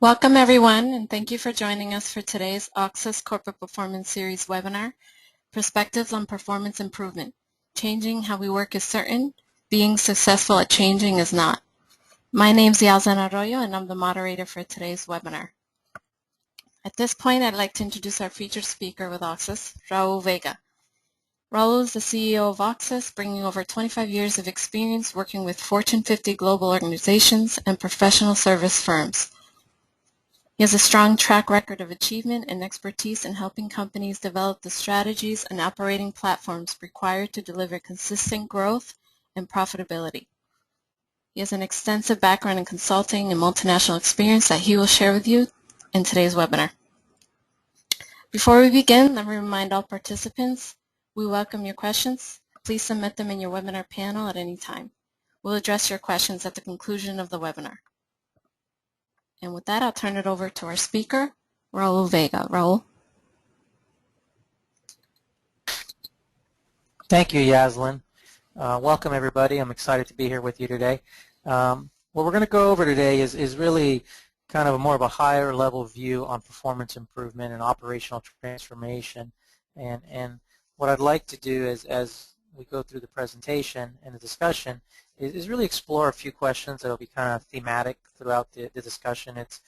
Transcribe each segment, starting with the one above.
Welcome everyone, and thank you for joining us for today's Auxis Corporate Performance Series webinar, Perspectives on Performance Improvement. Changing how we work is certain, being successful at changing is not. My name is Yazan Arroyo, and I'm the moderator for today's webinar. At this point, I'd like to introduce our featured speaker with Auxis, Raul Vega. Raul is the CEO of Auxis, bringing over 25 years of experience working with Fortune 50 global organizations and professional service firms. He has a strong track record of achievement and expertise in helping companies develop the strategies and operating platforms required to deliver consistent growth and profitability. He has an extensive background in consulting and multinational experience that he will share with you in today's webinar. Before we begin, let me remind all participants, we welcome your questions. Please submit them in your webinar panel at any time. We'll address your questions at the conclusion of the webinar. And with that, I'll turn it over to our speaker, Raul Vega. Raul. Thank you, Yaslin. Welcome, everybody. I'm excited to be here with you today. What we're going to go over today is really kind of more of a higher level view on performance improvement and operational transformation. And what I'd like to do is, as we go through the presentation and the discussion, is really explore a few questions that will be kind of thematic throughout the discussion. It's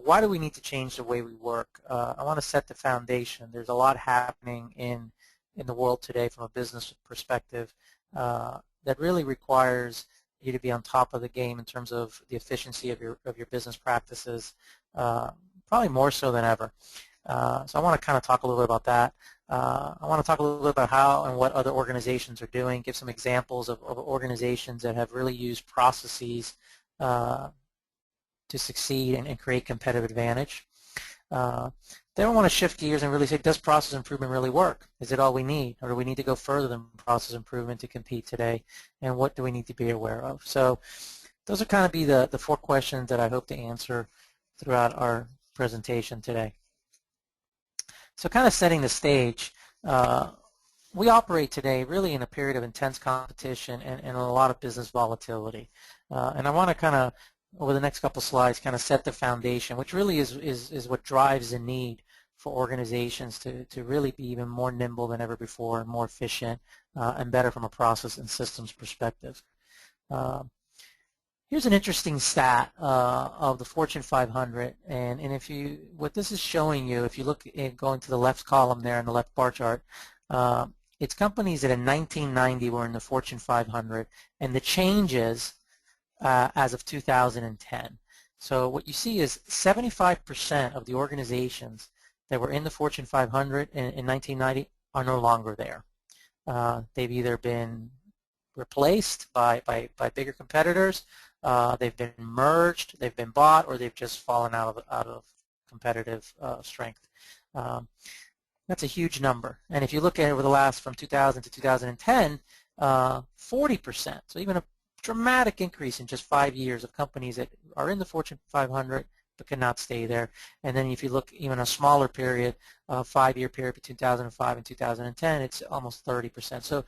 why do we need to change the way we work? I want to set the foundation. There's a lot happening in the world today from a business perspective that really requires you to be on top of the game in terms of the efficiency of your business practices, probably more so than ever. So I want to kind of talk a little bit about that. I want to talk a little bit about how and what other organizations are doing, give some examples of organizations that have really used processes to succeed and create competitive advantage. Then I want to shift gears and really say, does process improvement really work? Is it all we need? Or do we need to go further than process improvement to compete today? And what do we need to be aware of? So those are kind of be the 4 questions that I hope to answer throughout our presentation today. So kind of setting the stage, we operate today really in a period of intense competition and a lot of business volatility. And I want to kind of, over the next couple slides, kind of set the foundation, which really is what drives the need for organizations to really be even more nimble than ever before and more efficient and better from a process and systems perspective. Here's an interesting stat of the Fortune 500, and what this is showing you, if you look at going to the left column there in the left bar chart, it's companies that in 1990 were in the Fortune 500, and the changes as of 2010. So what you see is 75% of the organizations that were in the Fortune 500 in 1990 are no longer there. They've either been replaced by bigger competitors, they've been merged, they've been bought, or they've just fallen out of competitive strength. That's a huge number. And if you look at it over the last, from 2000 to 2010, 40%, so even a dramatic increase in just 5 years of companies that are in the Fortune 500 but cannot stay there. And then if you look even a smaller period, 5-year period between 2005 and 2010, it's almost 30%. So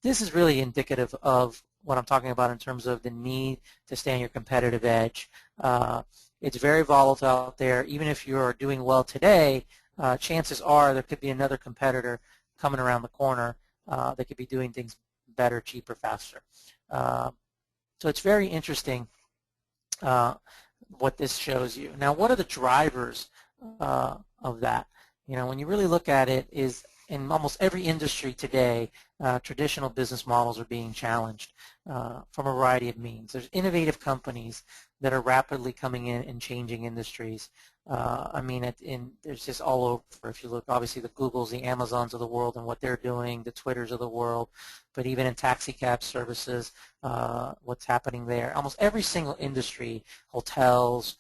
this is really indicative of what I'm talking about in terms of the need to stay on your competitive edge. It's very volatile out there. Even if you're doing well today, chances are there could be another competitor coming around the corner that could be doing things better, cheaper, faster. So it's very interesting what this shows you. Now, what are the drivers of that? When you really look at it, is in almost every industry today, traditional business models are being challenged from a variety of means. There's innovative companies that are rapidly coming in and changing industries. There's just all over. If you look, obviously the Googles, the Amazons of the world and what they're doing, the Twitters of the world, but even in taxi cab services, what's happening there. Almost every single industry, hotels,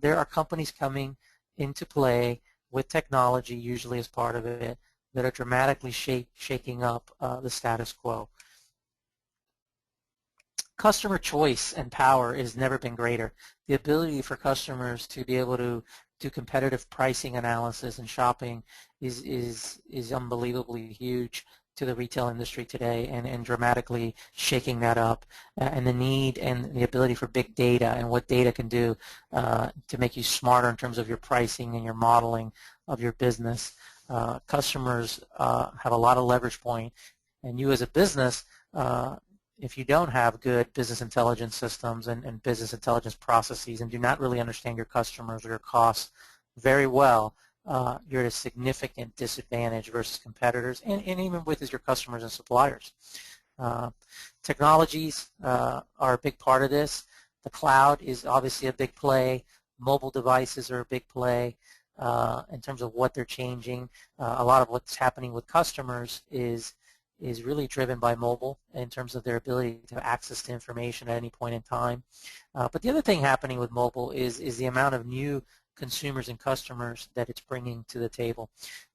there are companies coming into play with technology, usually as part of it, that are dramatically shaking up the status quo. Customer choice and power has never been greater. The ability for customers to be able to do competitive pricing analysis and shopping is unbelievably huge. to the retail industry today and dramatically shaking that up, and the need and the ability for big data and what data can do to make you smarter in terms of your pricing and your modeling of your business. Customers have a lot of leverage point, and you as a business, if you don't have good business intelligence systems and business intelligence processes and do not really understand your customers or your costs very well, you're at a significant disadvantage versus competitors, and even with your customers and suppliers. Technologies are a big part of this. The cloud is obviously a big play. Mobile devices are a big play in terms of what they're changing. A lot of what's happening with customers is really driven by mobile in terms of their ability to access to information at any point in time. But the other thing happening with mobile is the amount of new consumers and customers that it's bringing to the table.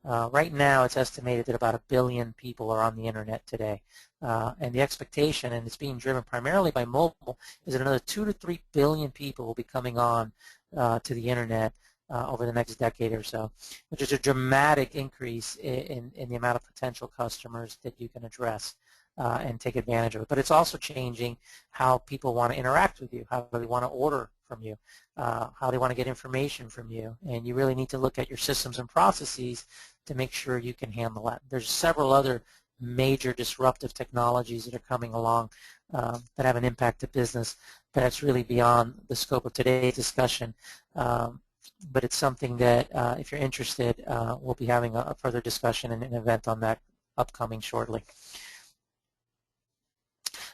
Right now, it's estimated that about 1 billion people are on the internet today. And the expectation, and it's being driven primarily by mobile, is that another 2 to 3 billion people will be coming on to the internet over the next decade or so, which is a dramatic increase in the amount of potential customers that you can address and take advantage of it. But it's also changing how people want to interact with you, how they want to order from you, how they want to get information from you, and you really need to look at your systems and processes to make sure you can handle that. There's several other major disruptive technologies that are coming along that have an impact to business that's really beyond the scope of today's discussion. But it's something that, if you're interested, we'll be having a further discussion and an event on that upcoming shortly.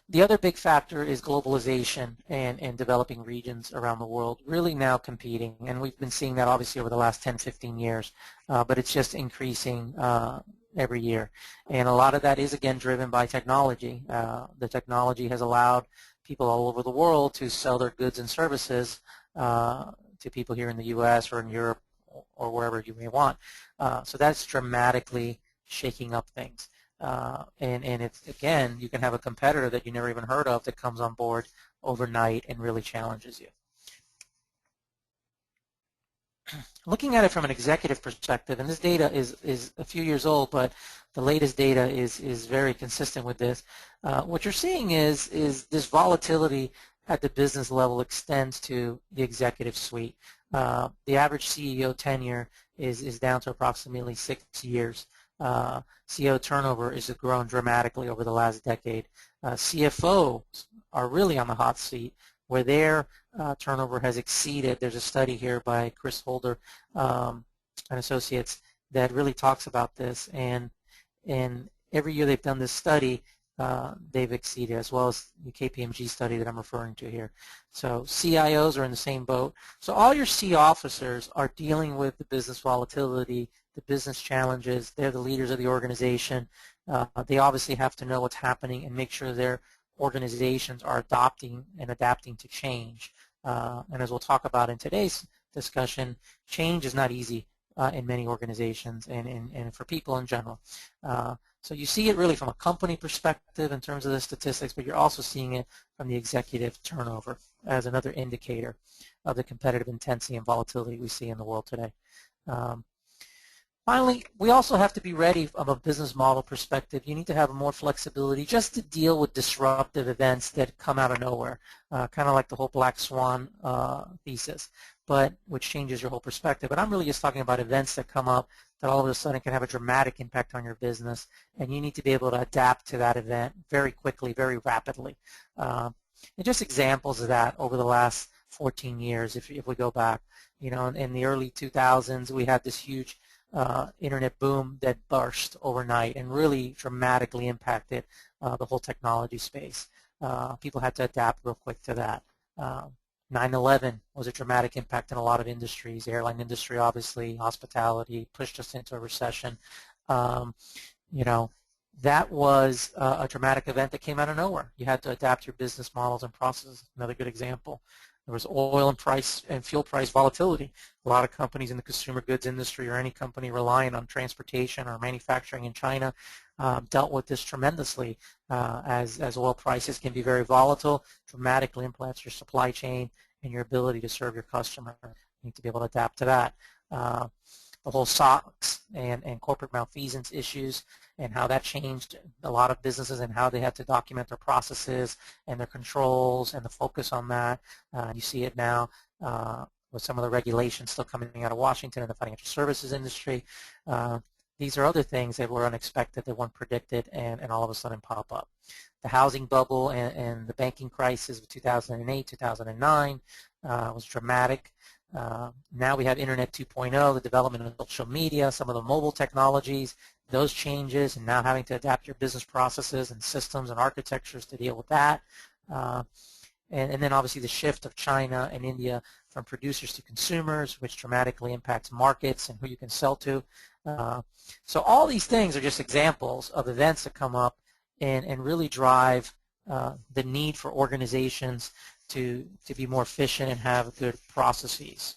The other big factor is globalization and developing regions around the world really now competing, and we've been seeing that obviously over the last 10, 15 years, but it's just increasing every year. And a lot of that is, again, driven by technology. The technology has allowed people all over the world to sell their goods and services to people here in the U.S. or in Europe or wherever you may want. So that's dramatically shaking up things. And it's, again, you can have a competitor that you never even heard of that comes on board overnight and really challenges you. Looking at it from an executive perspective, and this data is a few years old, but the latest data is very consistent with this. What you're seeing is this volatility at the business level extends to the executive suite. The average CEO tenure is down to approximately 6 years. CEO turnover has grown dramatically over the last decade. CFOs are really on the hot seat, where their turnover has exceeded. There's a study here by Chris Holder and Associates that really talks about this, and every year they've done this study, they've exceeded, as well as the KPMG study that I'm referring to here. So CIOs are in the same boat. So all your C officers are dealing with the business volatility, the business challenges. They're the leaders of the organization. They obviously have to know what's happening and make sure their organizations are adopting and adapting to change. And as we'll talk about in today's discussion, change is not easy in many organizations and for people in general. So you see it really from a company perspective in terms of the statistics, but you're also seeing it from the executive turnover as another indicator of the competitive intensity and volatility we see in the world today. Finally, we also have to be ready from a business model perspective. You need to have more flexibility just to deal with disruptive events that come out of nowhere, kind of like the whole black swan thesis, but which changes your whole perspective. But I'm really just talking about events that come up that all of a sudden can have a dramatic impact on your business, and you need to be able to adapt to that event very quickly, very rapidly. And just examples of that over the last 14 years, if we go back, you know, in the early 2000s, we had this huge internet boom that burst overnight and really dramatically impacted the whole technology space. People had to adapt real quick to that. 9/11 was a dramatic impact in a lot of industries. The airline industry, obviously, hospitality, pushed us into a recession. You know, that was a dramatic event that came out of nowhere. You had to adapt your business models and processes. Another good example. There was oil and fuel price volatility. A lot of companies in the consumer goods industry or any company relying on transportation or manufacturing in China dealt with this tremendously as oil prices can be very volatile, dramatically impacts your supply chain and your ability to serve your customer. You need to be able to adapt to that. The whole SOX and corporate malfeasance issues and how that changed a lot of businesses and how they had to document their processes and their controls and the focus on that. You see it now with some of the regulations still coming out of Washington in the financial services industry. These are other things that were unexpected, that weren't predicted, and all of a sudden pop up. The housing bubble and the banking crisis of 2008, 2009 was dramatic. Now we have Internet 2.0, the development of social media, some of the mobile technologies, those changes, and now having to adapt your business processes and systems and architectures to deal with that. And then obviously the shift of China and India from producers to consumers, which dramatically impacts markets and who you can sell to. So all these things are just examples of events that come up and really drive the need for organizations to be more efficient and have good processes.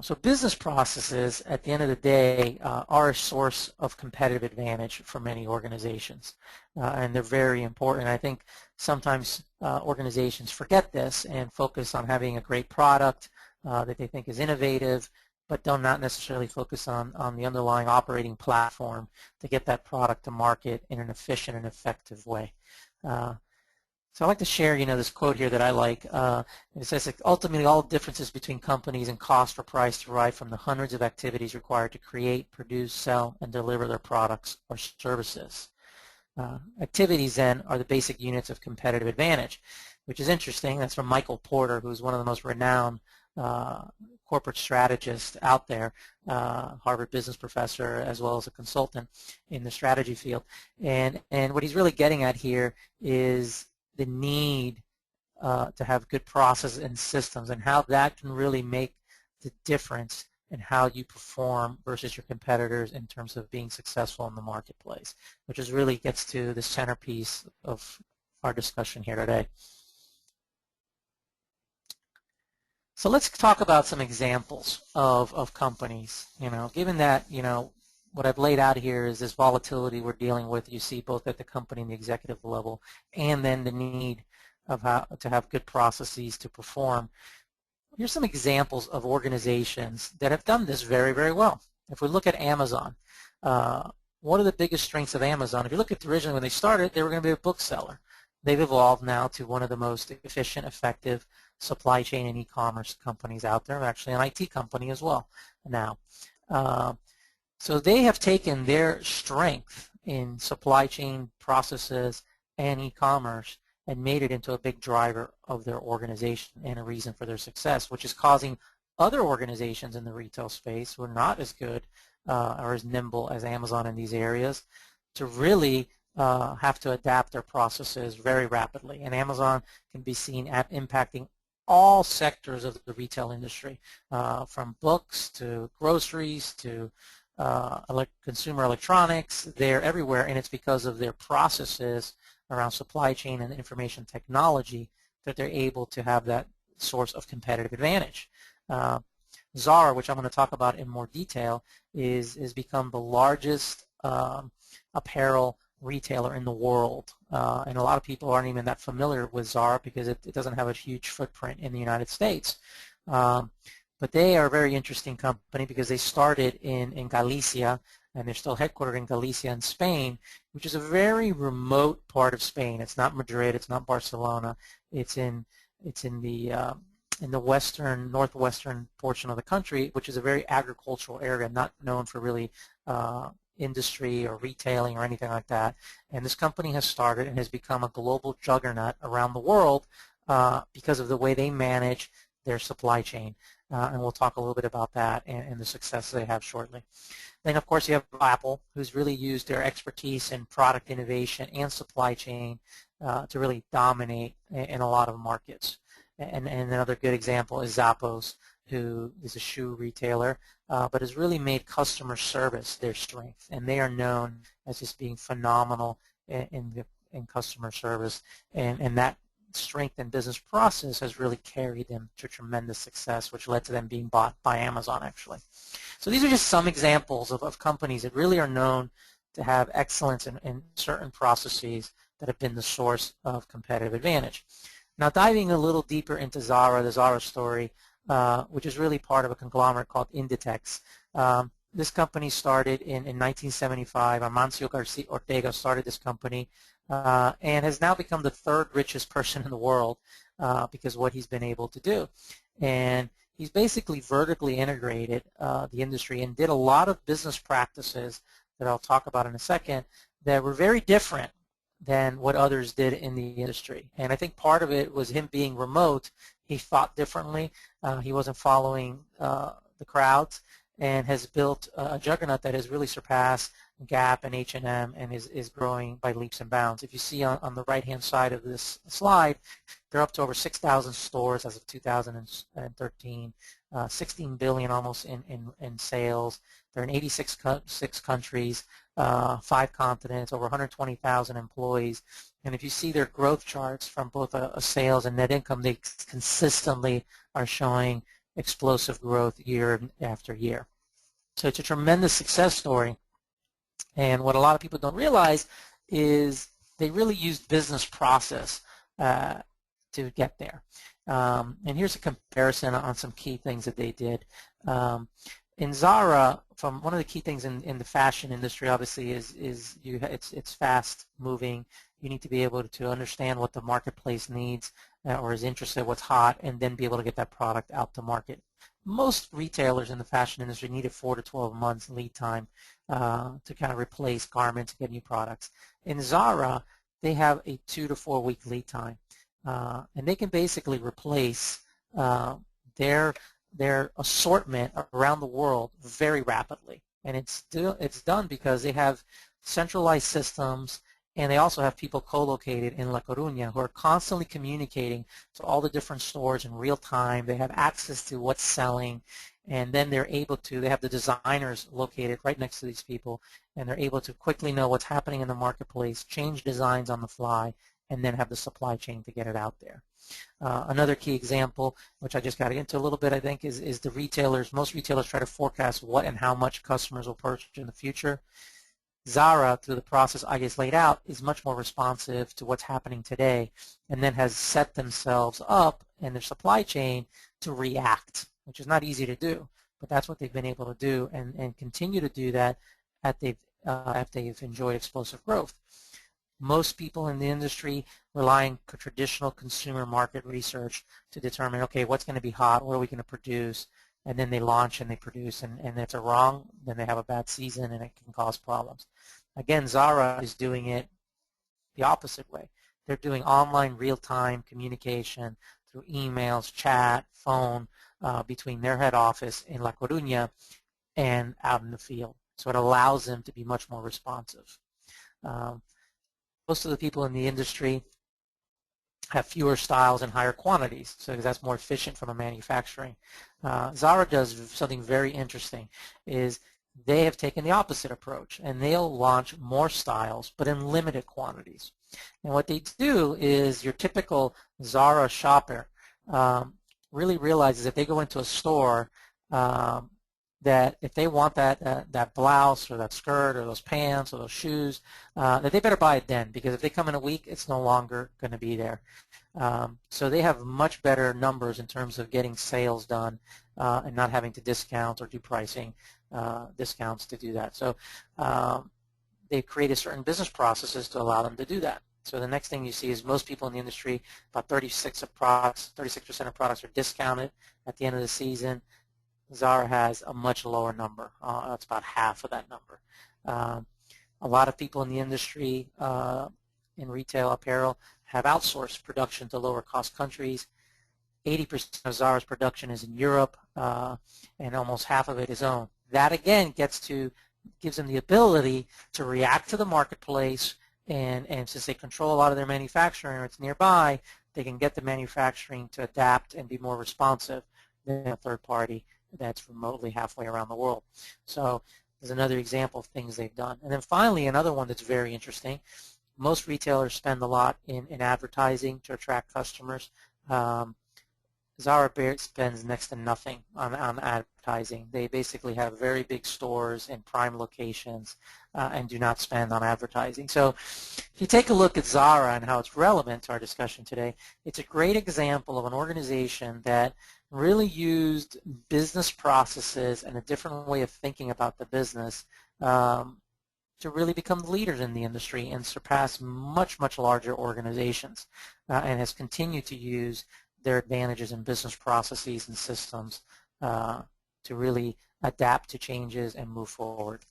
So business processes, at the end of the day, are a source of competitive advantage for many organizations, and they're very important. I think sometimes organizations forget this and focus on having a great product that they think is innovative, but do not necessarily focus on the underlying operating platform to get that product to market in an efficient and effective way. So I'd like to share, this quote here that I like. It says that ultimately all differences between companies in cost or price derive from the hundreds of activities required to create, produce, sell, and deliver their products or services. Activities then are the basic units of competitive advantage, which is interesting. That's from Michael Porter, who's one of the most renowned corporate strategists out there, Harvard business professor as well as a consultant in the strategy field. And what he's really getting at here is the need to have good processes and systems, and how that can really make the difference in how you perform versus your competitors in terms of being successful in the marketplace, which is really gets to the centerpiece of our discussion here today. So let's talk about some examples of companies. Given that, what I've laid out here is this volatility we're dealing with. You see both at the company and the executive level, and then the need of how to have good processes to perform. Here's some examples of organizations that have done this very, very well. If we look at Amazon, one of the biggest strengths of Amazon, if you look at originally when they started, they were going to be a bookseller. They've evolved now to one of the most efficient, effective supply chain and e-commerce companies out there, actually an IT company as well now. So they have taken their strength in supply chain processes and e-commerce and made it into a big driver of their organization and a reason for their success, which is causing other organizations in the retail space who are not as good or as nimble as Amazon in these areas to really have to adapt their processes very rapidly. And Amazon can be seen at impacting all sectors of the retail industry, from books to groceries to consumer electronics. They're everywhere, and it's because of their processes around supply chain and information technology that they're able to have that source of competitive advantage. Zara, which I'm going to talk about in more detail, is become the largest apparel retailer in the world, and a lot of people aren't even that familiar with Zara because it doesn't have a huge footprint in the United States. But they are a very interesting company because they started in Galicia, and they're still headquartered in Galicia in Spain, which is a very remote part of Spain. It's not Madrid, it's not Barcelona. It's in the northwestern portion of the country, which is a very agricultural area, not known for really industry or retailing or anything like that. And this company has started and has become a global juggernaut around the world because of the way they manage their supply chain. And we'll talk a little bit about that and the success they have shortly. Then, of course, you have Apple, who's really used their expertise in product innovation and supply chain to really dominate in a lot of markets. And another good example is Zappos, who is a shoe retailer, but has really made customer service their strength. And they are known as just being phenomenal in customer service. And that strength and business process has really carried them to tremendous success, which led to them being bought by Amazon, actually. So these are just some examples of companies that really are known to have excellence in certain processes that have been the source of competitive advantage. Now, diving a little deeper into Zara, the Zara story, which is really part of a conglomerate called Inditex. This company started in 1975. Amancio Garcia Ortega started this company and has now become the third richest person in the world because of what he's been able to do. And he's basically vertically integrated the industry and did a lot of business practices that I'll talk about in a second that were very different than what others did in the industry. And I think part of it was him being remote. He thought differently. He wasn't following the crowds, and has built a juggernaut that has really surpassed Gap and H&M and is growing by leaps and bounds. If you see on the right-hand side of this slide, they're up to over 6,000 stores as of 2013, 16 billion almost in sales. They're in 86 countries, 5 continents, over 120,000 employees. And if you see their growth charts from both a sales and net income, they consistently are showing explosive growth year after year. So it's a tremendous success story. And what a lot of people don't realize is they really used business process to get there. And here's a comparison on some key things that they did. In Zara, from one of the key things in the fashion industry, obviously, is it's fast moving. You need to be able to understand what the marketplace needs or is interested, what's hot, and then be able to get that product out to market. Most retailers in the fashion industry needed 4 to 12 months lead time to kind of replace garments and get new products. In Zara, they have a 2 to 4 week lead time, and they can basically replace their assortment around the world very rapidly. And it's done because they have centralized systems, and they also have people co-located in La Coruña who are constantly communicating to all the different stores in real time. They have access to what's selling, and then they have the designers located right next to these people, and they're able to quickly know what's happening in the marketplace, change designs on the fly, and then have the supply chain to get it out there. Another key example, which I just got into a little bit, I think, is the retailers. Most retailers try to forecast what and how much customers will purchase in the future. Zara, through the process I just laid out, is much more responsive to what's happening today, and then has set themselves up in their supply chain to react, which is not easy to do, but that's what they've been able to do, and continue to do that after they've enjoyed explosive growth. Most people in the industry rely on traditional consumer market research to determine, okay, what's going to be hot, what are we going to produce, and then they launch and they produce, and if it's wrong, then they have a bad season and it can cause problems. Again, Zara is doing it the opposite way. They're doing online real-time communication through emails, chat, phone, between their head office in La Coruña and out in the field. So it allows them to be much more responsive. Most of the people in the industry have fewer styles and higher quantities, so that's more efficient from a manufacturing. Zara does something very interesting, is they have taken the opposite approach, and they'll launch more styles, but in limited quantities. And what they do is your typical Zara shopper really realizes if they go into a store that if they want that blouse or that skirt or those pants or those shoes, that they better buy it then, because if they come in a week, it's no longer going to be there. So they have much better numbers in terms of getting sales done and not having to discount or do pricing discounts to do that. So they've created certain business processes to allow them to do that. So the next thing you see is most people in the industry, about 36% of products are discounted at the end of the season. Zara has a much lower number. It's about half of that number. A lot of people in the industry in retail apparel have outsourced production to lower cost countries. 80% of Zara's production is in Europe, and almost half of it is owned. That again gives them the ability to react to the marketplace, and since they control a lot of their manufacturing or it's nearby, they can get the manufacturing to adapt and be more responsive than a third party that's remotely halfway around the world. So there's another example of things they've done. And then finally, another one that's very interesting. Most retailers spend a lot in advertising to attract customers. Zara spends next to nothing on advertising. They basically have very big stores in prime locations and do not spend on advertising. So if you take a look at Zara and how it's relevant to our discussion today, it's a great example of an organization that really used business processes and a different way of thinking about the business to really become the leaders in the industry and surpass much, much larger organizations, and has continued to use their advantages in business processes and systems to really adapt to changes and move forward.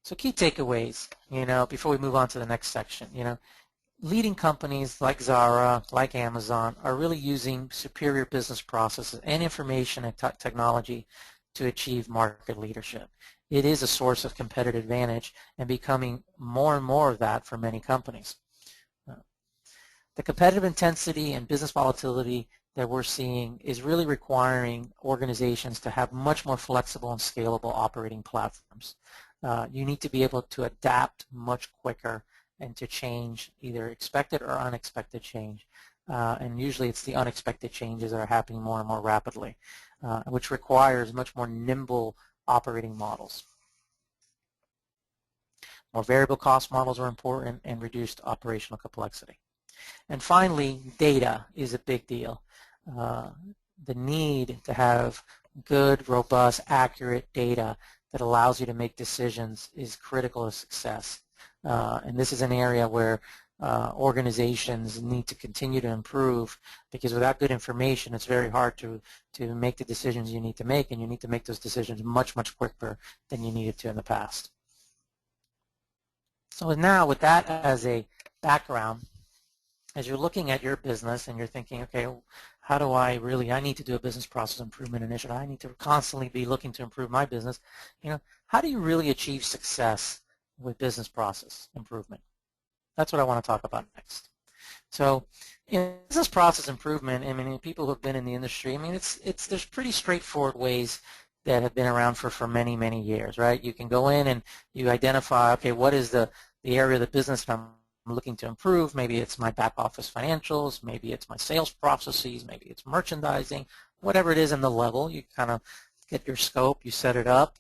So key takeaways, before we move on to the next section, leading companies like Zara, like Amazon, are really using superior business processes and information and technology to achieve market leadership. It is a source of competitive advantage and becoming more and more of that for many companies. The competitive intensity and business volatility that we're seeing is really requiring organizations to have much more flexible and scalable operating platforms. You need to be able to adapt much quicker and to change either expected or unexpected change. And usually it's the unexpected changes that are happening more and more rapidly, which requires much more nimble operating models. More variable cost models are important and reduced operational complexity. And finally, data is a big deal. The need to have good, robust, accurate data that allows you to make decisions is critical to success. And this is an area where organizations need to continue to improve, because without good information it's very hard to make the decisions you need to make, and you need to make those decisions much, much quicker than you needed to in the past. So now, with that as a background, as you're looking at your business and you're thinking, okay, how do I need to do a business process improvement initiative. I need to constantly be looking to improve my business. How do you really achieve success with business process improvement? That's what I want to talk about next. So in business process improvement, people who have been in the industry, there's pretty straightforward ways that have been around for many, many years, right? You can go in and you identify, okay, what is the area of the business I'm looking to improve? Maybe it's my back office financials, maybe it's my sales processes, maybe it's merchandising, whatever it is in the level. You kind of get your scope, you set it up.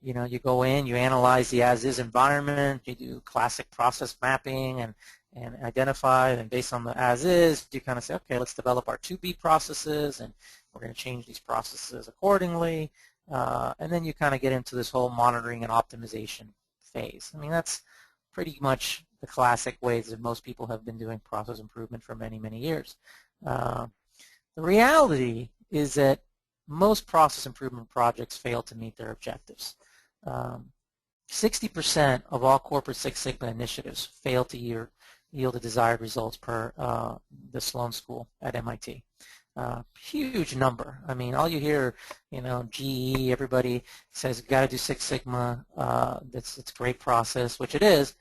You go in, you analyze the as-is environment, you do classic process mapping and identify, and based on the as-is, you kind of say, okay, let's develop our to-be processes, and we're going to change these processes accordingly. And then you kind of get into this whole monitoring and optimization phase. That's pretty much the classic ways that most people have been doing process improvement for many, many years. The reality is that most process improvement projects fail to meet their objectives. 60% of all corporate Six Sigma initiatives fail to yield the desired results per the Sloan School at MIT. Huge number. All you hear, GE, everybody says you got to do Six Sigma. It's a great process, which it is,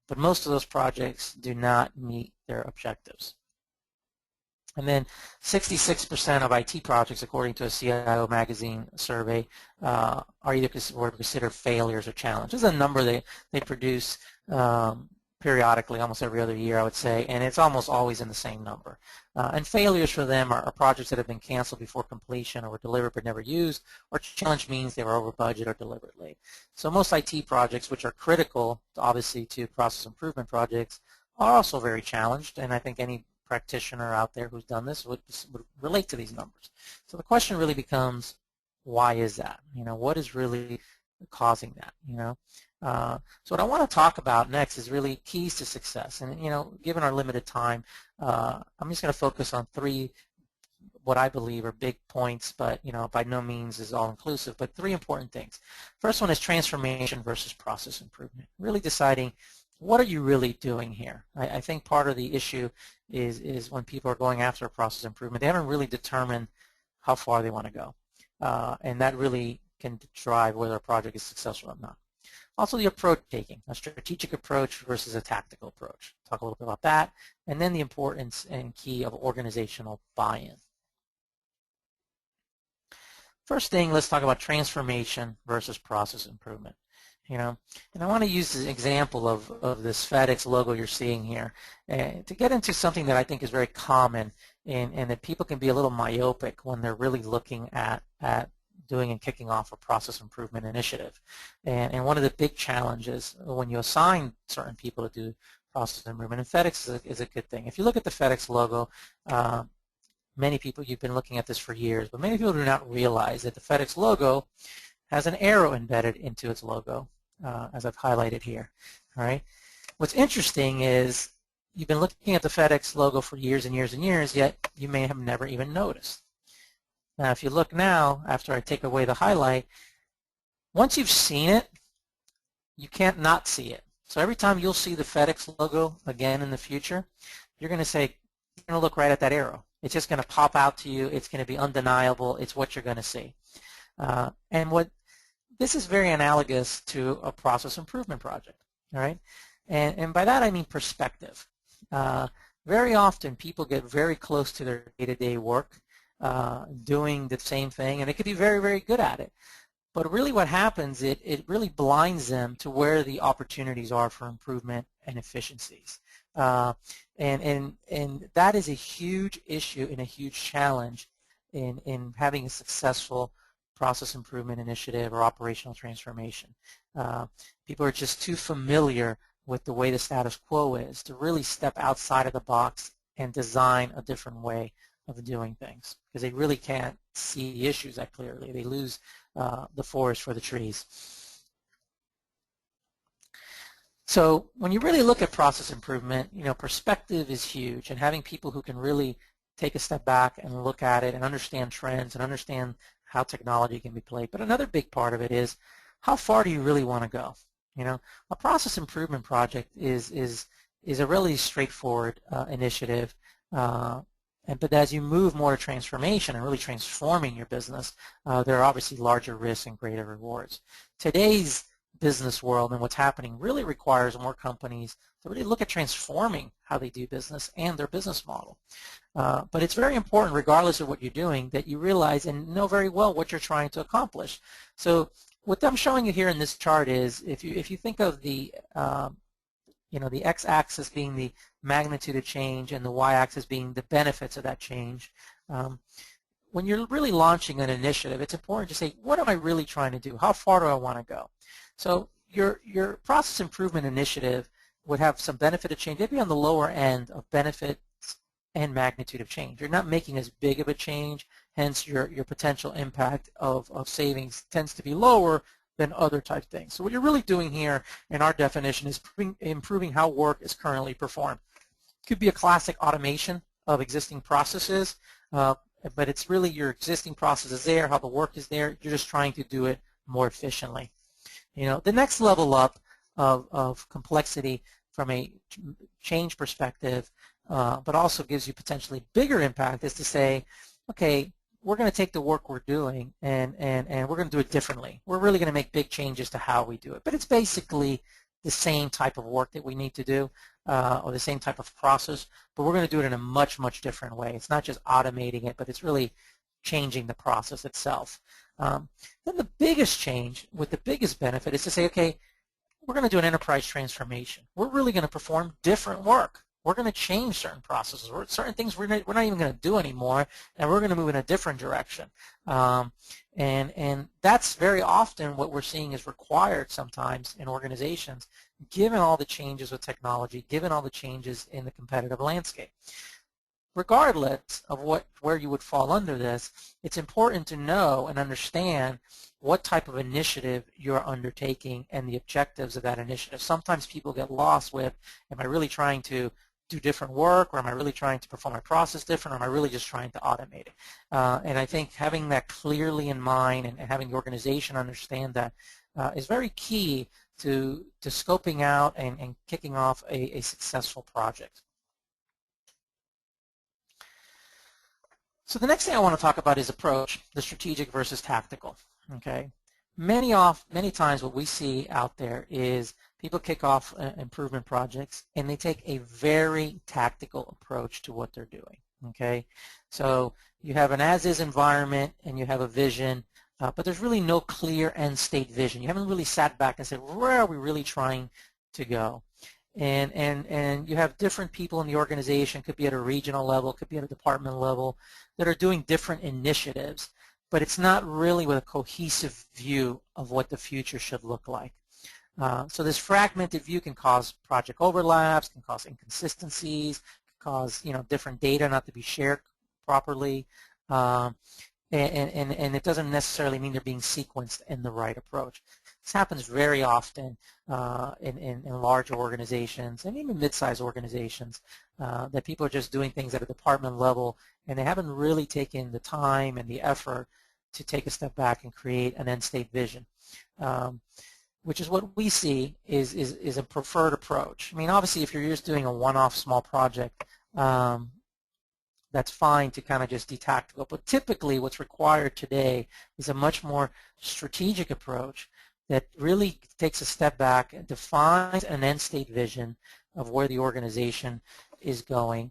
but most of those projects do not meet their objectives. And then 66% of IT projects, according to a CIO magazine survey, are either considered failures or challenges. This is a number they produce periodically, almost every other year, I would say, and it's almost always in the same number. And failures for them are projects that have been canceled before completion or were delivered but never used, or challenge means they were over budget or delivered late. So most IT projects, which are critical, obviously, to process improvement projects, are also very challenged, and I think any practitioner out there who's done this would relate to these numbers. So the question really becomes, why is that? What is really causing that? So what I want to talk about next is really keys to success. And given our limited time, I'm just going to focus on three, what I believe are big points, but by no means is all inclusive, but three important things. First one is transformation versus process improvement. Really deciding, what are you really doing here? I think part of the issue is when people are going after a process improvement, they haven't really determined how far they want to go. And that really can drive whether a project is successful or not. Also, the approach taking, a strategic approach versus a tactical approach. Talk a little bit about that. And then the importance and key of organizational buy-in. First thing, let's talk about transformation versus process improvement. you know. And I want to use the example of this FedEx logo you're seeing here to get into something that I think is very common and that people can be a little myopic when they're really looking at doing and kicking off a process improvement initiative. And one of the big challenges when you assign certain people to do process improvement, and FedEx is a good thing. If you look at the FedEx logo, many people, you've been looking at this for years, but many people do not realize that the FedEx logo has an arrow embedded into its logo, as I've highlighted here. All right. What's interesting is you've been looking at the FedEx logo for years and years and years, yet you may have never even noticed. Now, if you look now, after I take away the highlight, once you've seen it, you can't not see it. So every time you'll see the FedEx logo again in the future, you're going to say, you're going to look right at that arrow. It's just going to pop out to you. It's going to be undeniable. It's what you're going to see. And this is very analogous to a process improvement project. All right, and by that I mean perspective. Very often people get very close to their day-to-day work, doing the same thing, and they could be very, very good at it. But really what happens, it really blinds them to where the opportunities are for improvement and efficiencies. And that is a huge issue and a huge challenge in having a successful process improvement initiative or operational transformation. People are just too familiar with the way the status quo is to really step outside of the box and design a different way of doing things, because they really can't see the issues that clearly. They lose the forest for the trees. So when you really look at process improvement, perspective is huge, and having people who can really take a step back and look at it and understand trends and understand how technology can be played. But another big part of it is, how far do you really want to go? A process improvement project is a really straightforward initiative. But as you move more to transformation and really transforming your business, there are obviously larger risks and greater rewards. Today's business world and what's happening really requires more companies to really look at transforming how they do business and their business model. But it's very important, regardless of what you're doing, that you realize and know very well what you're trying to accomplish. So what I'm showing you here in this chart is, if you think of the the x-axis being the magnitude of change and the y-axis being the benefits of that change, when you're really launching an initiative, it's important to say, what am I really trying to do? How far do I want to go? So your process improvement initiative would have some benefit of change. They'd be on the lower end of benefits and magnitude of change. You're not making as big of a change, hence your potential impact of savings tends to be lower than other type things. So what you're really doing here in our definition is improving how work is currently performed. It could be a classic automation of existing processes, but it's really your existing processes there, how the work is there. You're just trying to do it more efficiently. The next level up of complexity from a change perspective, but also gives you potentially bigger impact, is to say, okay, we're going to take the work we're doing and we're going to do it differently. We're really going to make big changes to how we do it. But it's basically the same type of work that we need to do, or the same type of process, but we're going to do it in a much, much different way. It's not just automating it, but it's really changing the process itself. Then the biggest change with the biggest benefit is to say, okay, we're going to do an enterprise transformation. We're really going to perform different work. We're going to change certain processes. Certain things we're not even going to do anymore, and we're going to move in a different direction. And that's very often what we're seeing is required sometimes in organizations, given all the changes with technology, given all the changes in the competitive landscape. Regardless of where you would fall under this, it's important to know and understand what type of initiative you're undertaking and the objectives of that initiative. Sometimes people get lost with, am I really trying to do different work, or am I really trying to perform my process different, or am I really just trying to automate it? And I think having that clearly in mind and having the organization understand that is very key to scoping out and kicking off a successful project. So the next thing I want to talk about is approach, the strategic versus tactical. Okay, many times what we see out there is people kick off improvement projects and they take a very tactical approach to what they're doing. Okay, so you have an as-is environment and you have a vision, but there's really no clear end state vision. You haven't really sat back and said, where are we really trying to go? And you have different people in the organization, could be at a regional level, could be at a department level, that are doing different initiatives, but it's not really with a cohesive view of what the future should look like. So this fragmented view can cause project overlaps, can cause inconsistencies, can cause different data not to be shared properly, and it doesn't necessarily mean they're being sequenced in the right approach. This happens very often in large organizations and even mid-sized organizations, that people are just doing things at a department level and they haven't really taken the time and the effort to take a step back and create an end state vision. Which is what we see is a preferred approach. I mean, obviously, if you're just doing a one-off small project, that's fine to kind of just be tactical. But typically, what's required today is a much more strategic approach that really takes a step back and defines an end state vision of where the organization is going,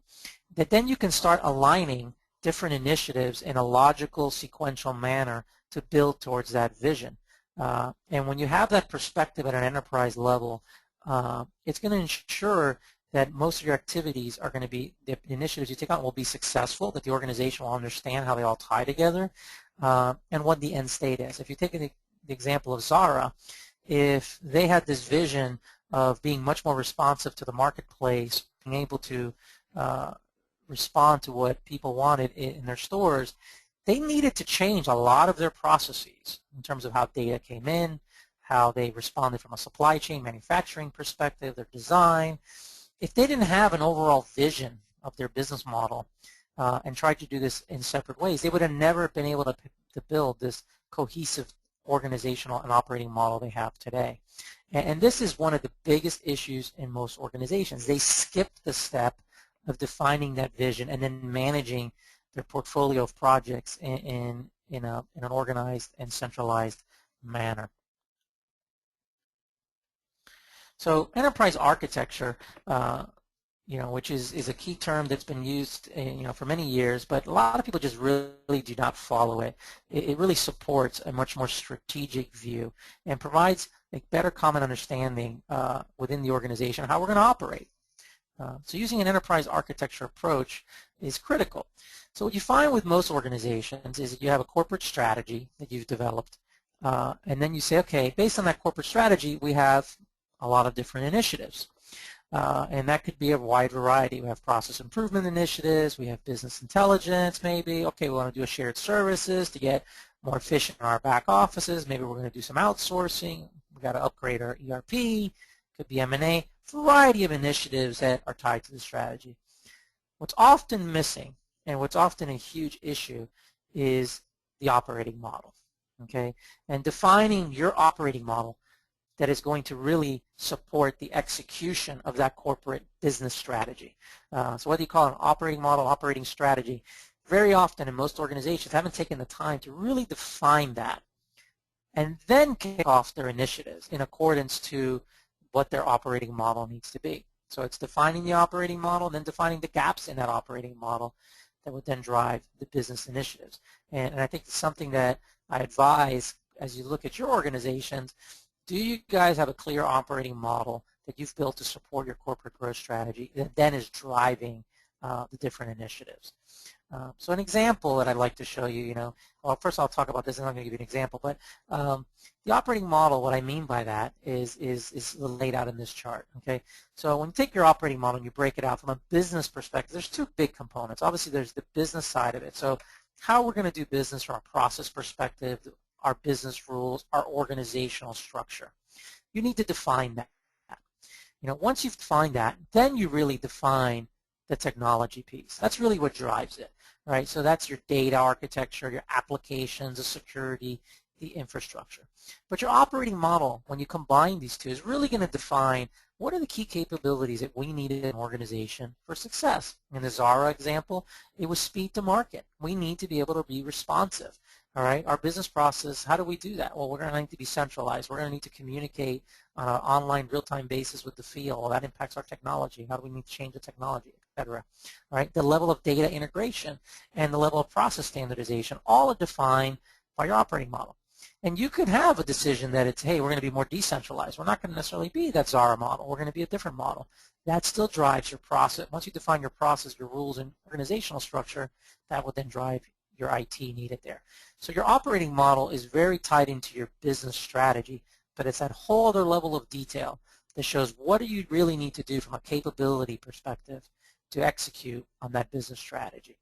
that then you can start aligning different initiatives in a logical, sequential manner to build towards that vision. And when you have that perspective at an enterprise level, it's going to ensure that most of your activities are going to be, the initiatives you take on will be successful, that the organization will understand how they all tie together, and what the end state is. If you take the example of Zara, if they had this vision of being much more responsive to the marketplace, being able to respond to what people wanted in their stores, they needed to change a lot of their processes in terms of how data came in, how they responded from a supply chain manufacturing perspective, their design. If they didn't have an overall vision of their business model and tried to do this in separate ways, they would have never been able to build this cohesive organizational and operating model they have today. And this is one of the biggest issues in most organizations. They skip the step of defining that vision and then managing their portfolio of projects in an organized and centralized manner. So enterprise architecture, which is a key term that's been used, for many years, but a lot of people just really do not follow it. It really supports a much more strategic view and provides a better common understanding within the organization how we're going to operate. So using an enterprise architecture approach is critical. So what you find with most organizations is that you have a corporate strategy that you've developed, and then you say, okay, based on that corporate strategy, we have a lot of different initiatives. And that could be a wide variety. We have process improvement initiatives, we have business intelligence maybe. Okay, we want to do a shared services to get more efficient in our back offices. Maybe we're going to do some outsourcing. We've got to upgrade our ERP. Could be M&A. Variety of initiatives that are tied to the strategy. What's often missing and what's often a huge issue is the operating model. Okay, and defining your operating model that is going to really support the execution of that corporate business strategy. So whether you call it an operating model, operating strategy, very often in most organizations haven't taken the time to really define that and then kick off their initiatives in accordance to what their operating model needs to be. So it's defining the operating model and then defining the gaps in that operating model that would then drive the business initiatives. And I think it's something that I advise as you look at your organizations. Do you guys have a clear operating model that you've built to support your corporate growth strategy that then is driving the different initiatives? So an example that I'd like to show you, well, first I'll talk about this and I'm going to give you an example, but the operating model, what I mean by that is laid out in this chart, okay? So when you take your operating model and you break it out from a business perspective, there's two big components. Obviously, there's the business side of it. So how we're going to do business from a process perspective, our business rules, our organizational structure. You need to define that. Once you've defined that, then you really define the technology piece. That's really what drives it, right? So that's your data architecture, your applications, the security, the infrastructure. But your operating model, when you combine these two, is really going to define what are the key capabilities that we need in an organization for success. In the Zara example, it was speed to market. We need to be able to be responsive. All right, our business process, how do we do that? Well, we're going to need to be centralized. We're going to need to communicate on an online real-time basis with the field. Well, that impacts our technology. How do we need to change the technology, et cetera? All right, the level of data integration and the level of process standardization, all are defined by your operating model. And you could have a decision that it's, hey, we're going to be more decentralized. We're not going to necessarily be that Zara model. We're going to be a different model. That still drives your process. Once you define your process, your rules, and organizational structure, that will then drive your IT needed there. So your operating model is very tied into your business strategy, but it's that whole other level of detail that shows what do you really need to do from a capability perspective to execute on that business strategy.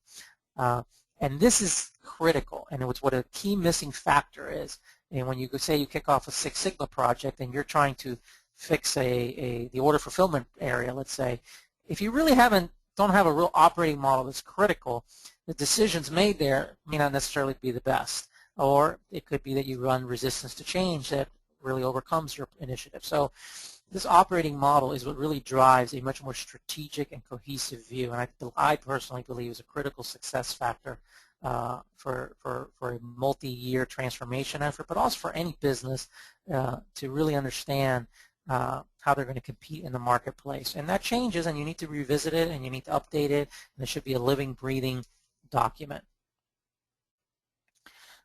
And this is critical, and it's what a key missing factor is. And when you say you kick off a Six Sigma project and you're trying to fix the order fulfillment area, let's say, if you really don't have a real operating model that's critical, the decisions made there may not necessarily be the best. Or it could be that you run resistance to change that really overcomes your initiative. So this operating model is what really drives a much more strategic and cohesive view, and I personally believe is a critical success factor for a multi-year transformation effort, but also for any business to really understand how they're going to compete in the marketplace. And that changes, and you need to revisit it, and you need to update it, and it should be a living, breathing document.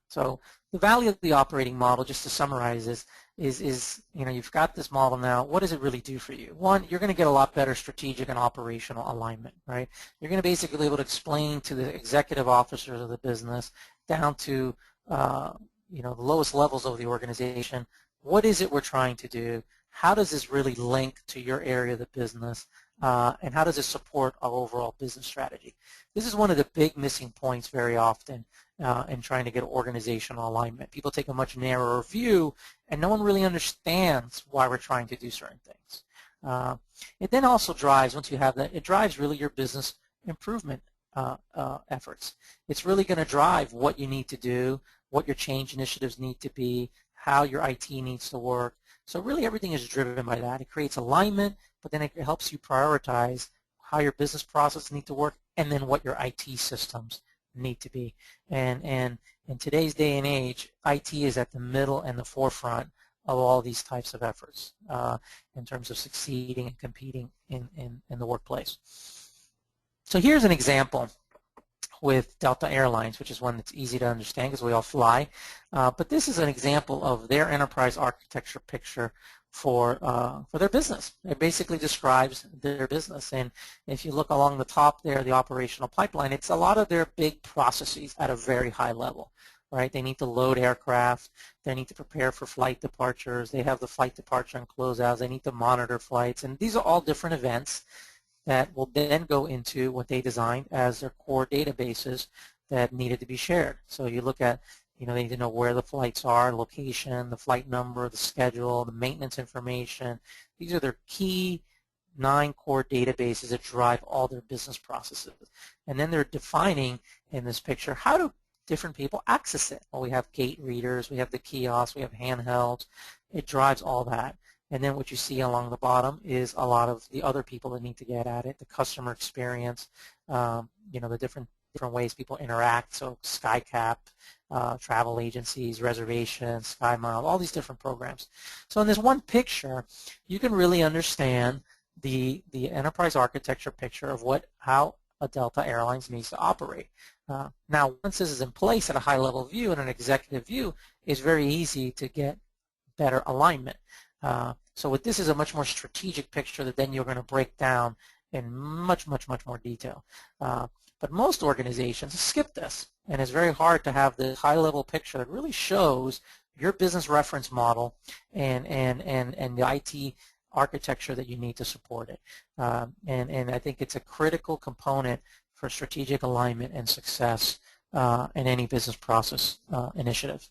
So the value of the operating model, just to summarize this, is you've got this model now. What does it really do for you? One, you're going to get a lot better strategic and operational alignment, right? You're going to basically be able to explain to the executive officers of the business down to the lowest levels of the organization, what is it we're trying to do? How does this really link to your area of the business? And how does it support our overall business strategy? This is one of the big missing points very often in trying to get organizational alignment. People take a much narrower view, and no one really understands why we're trying to do certain things. It then also drives, once you have that, it drives really your business improvement efforts. It's really going to drive what you need to do, what your change initiatives need to be, how your IT needs to work. So really everything is driven by that. It creates alignment, but then it helps you prioritize how your business processes need to work and then what your IT systems need to be. And in today's day and age, IT is at the middle and the forefront of all these types of efforts in terms of succeeding and competing in the workplace. So here's an example with Delta Airlines, which is one that's easy to understand because we all fly. But this is an example of their enterprise architecture picture for their business. It basically describes their business. And if you look along the top there, the operational pipeline, it's a lot of their big processes at a very high level. Right? They need to load aircraft. They need to prepare for flight departures. They have the flight departure and closeouts. They need to monitor flights. And these are all different events that will then go into what they designed as their core databases that needed to be shared. So you look at, they need to know where the flights are, location, the flight number, the schedule, the maintenance information. These are their key 9 core databases that drive all their business processes. And then they're defining in this picture, how do different people access it? Well, we have gate readers, we have the kiosks, we have handhelds. It drives all that. And then what you see along the bottom is a lot of the other people that need to get at it, the customer experience, the different ways people interact. So SkyCap, travel agencies, reservations, SkyMile, all these different programs. So in this one picture, you can really understand the enterprise architecture picture of how a Delta Airlines needs to operate. Now, once this is in place at a high-level view and an executive view, it's very easy to get better alignment. So with this is a much more strategic picture that then you're going to break down in much, much, much more detail. But most organizations skip this, and it's very hard to have the high-level picture that really shows your business reference model and the IT architecture that you need to support it. And I think it's a critical component for strategic alignment and success in any business process initiative.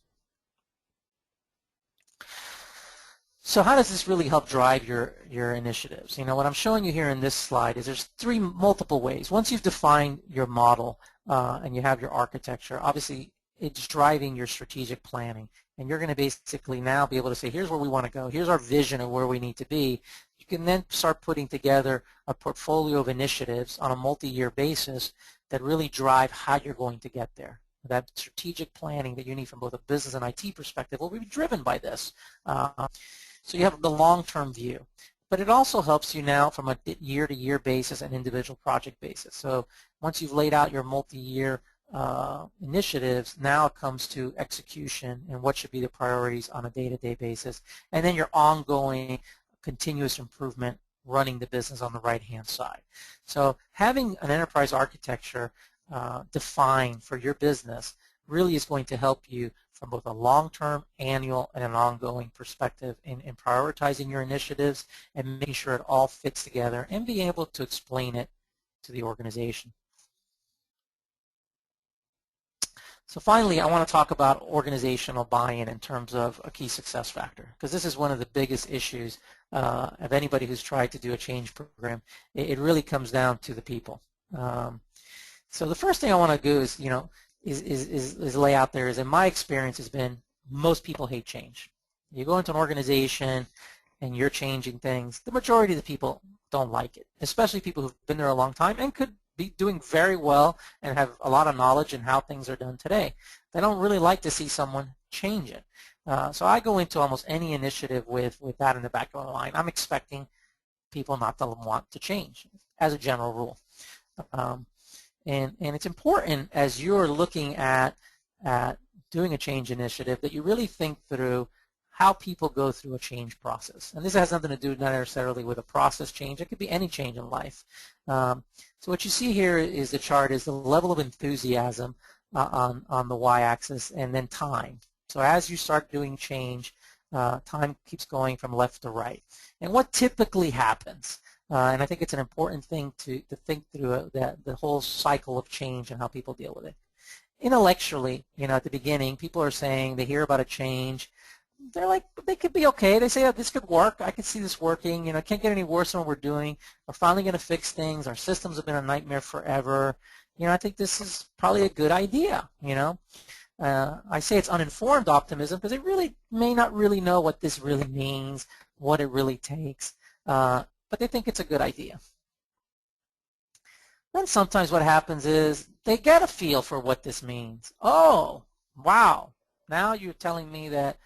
So how does this really help drive your initiatives? What I'm showing you here in this slide is there's multiple ways. Once you've defined your model and you have your architecture, obviously it's driving your strategic planning. And you're going to basically now be able to say, here's where we want to go. Here's our vision of where we need to be. You can then start putting together a portfolio of initiatives on a multi-year basis that really drive how you're going to get there. That strategic planning that you need from both a business and IT perspective will be driven by this. So you have the long-term view. But it also helps you now from a year-to-year basis and individual project basis. So once you've laid out your multi-year initiatives, now it comes to execution and what should be the priorities on a day-to-day basis, and then your ongoing continuous improvement running the business on the right-hand side. So having an enterprise architecture defined for your business really is going to help you from both a long-term, annual, and an ongoing perspective in prioritizing your initiatives and making sure it all fits together and being able to explain it to the organization. So finally, I want to talk about organizational buy-in in terms of a key success factor, because this is one of the biggest issues of anybody who's tried to do a change program. It really comes down to the people. So the first thing I want to do is, is lay out there is, in my experience, has been most people hate change. You go into an organization and you're changing things, the majority of the people don't like it, especially people who've been there a long time and could be doing very well and have a lot of knowledge in how things are done today. They don't really like to see someone change it. So I go into almost any initiative with that in the back of my mind. I'm expecting people not to want to change as a general rule. And it's important as you're looking at doing a change initiative that you really think through how people go through a change process. And this has nothing to do not necessarily with a process change. It could be any change in life. So what you see here is the chart is the level of enthusiasm on the y-axis, and then time. So as you start doing change, time keeps going from left to right. And what typically happens, and I think it's an important thing to think through the whole cycle of change and how people deal with it. Intellectually, at the beginning, people are saying they hear about a change. They're like, they could be okay. They say, oh, this could work. I can see this working. It can't get any worse than what we're doing. We're finally going to fix things. Our systems have been a nightmare forever. I think this is probably a good idea. I say it's uninformed optimism because they really may not really know what this really means, what it really takes, but they think it's a good idea. Then sometimes what happens is they get a feel for what this means. Oh, wow. Now you're telling me that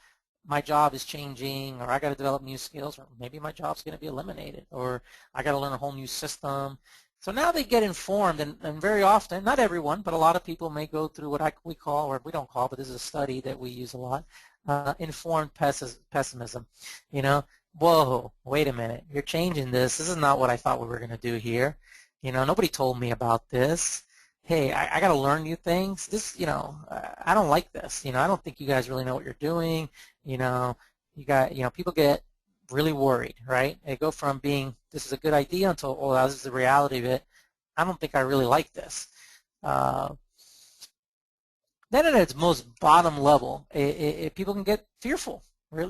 my job is changing, or I got to develop new skills, or maybe my job's going to be eliminated, or I got to learn a whole new system. So now they get informed, and very often, not everyone, but a lot of people may go through what we call, or we don't call, but this is a study that we use a lot, informed pessimism. Whoa, wait a minute, you're changing this. This is not what I thought we were going to do here. Nobody told me about this. Hey, I got to learn new things. This, I don't like this. I don't think you guys really know what you're doing. People get really worried, right? They go from being, this is a good idea, until, oh, this is the reality of it. I don't think I really like this. Then at its most bottom level, people can get fearful.